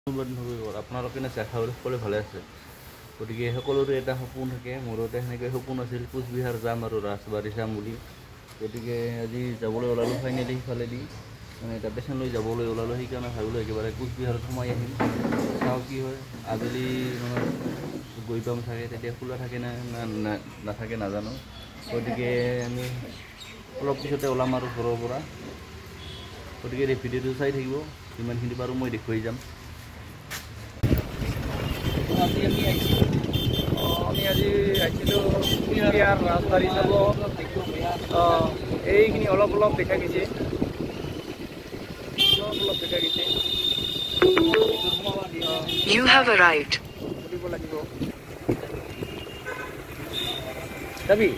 আপোনালোকে সকলোৱে ভালে আছে গতিকে সকলোৰে এটা সপোন থাকে মোৰতে সেনেকৈ সপোন আছিল কোচবিহাৰ যাম আৰু ৰাজবাৰী চাম বুলি গতিকে আজি যাবলৈ ওলালোঁ ফাইনেলি সিফালেদি মানে এটা পেচেণ্ট লৈ যাবলৈ ওলালোঁ সেইকাৰণে ভাবিলোঁ একেবাৰে কোচবিহাৰত সোমাই আহিম চাওঁ কি হয় আবেলি মানে গৈ পাম চাগে তেতিয়া খোলা থাকে না নাথাকে নাজানো গতিকে আমি অলপ পিছতে ওলাম আৰু ঘৰৰ পৰা গতিকে এই ভিডিঅ'টো চাই থাকিব যিমানখিনি পাৰোঁ মই দেখুৱাই যাম আমি আজি আহিছিলোঁ কোচবিহাৰ ৰাজবাৰী চাব এইখিনি অলপ দেখা গৈছে You have arrived. কৰিব লাগিব যাবি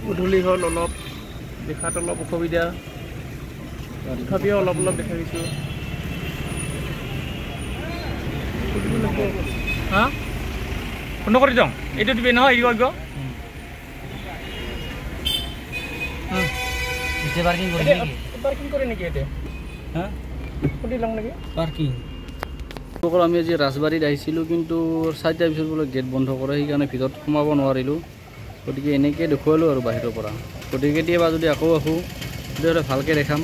গধূলি হ'ল অলপ দেখাত অলপ অসুবিধা তথাপিও অলপ দেখা গৈছোঁ হা বন্ধ কৰি দিওঁ এইটো দিবি নহয় এৰিব পাৰ্কিং কৰে নেকি এতিয়া হা সুধি লওঁ নেকি পাৰ্কিং আমি আজি ৰাজবাৰীত আহিছিলোঁ কিন্তু 4টাৰ পিছত বোলে গেট বন্ধ কৰে সেইকাৰণে ভিতৰত সোমাব নোৱাৰিলোঁ গতিকে এনেকৈ দেখুৱালোঁ আৰু বাহিৰৰ পৰা গতিকে কেতিয়াবা যদি আকৌ আহোঁ তেতিয়াহ'লে ভালকৈ দেখাম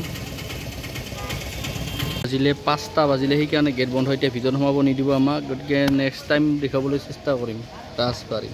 বাজিলে 5টা বাজিলে সেইকাৰণে গেট বন্ধ এতিয়া ভিতৰত সোমাব নিদিব আমাক গতিকে নেক্সট টাইম দেখাবলৈ চেষ্টা কৰিম ৰাজবাৰী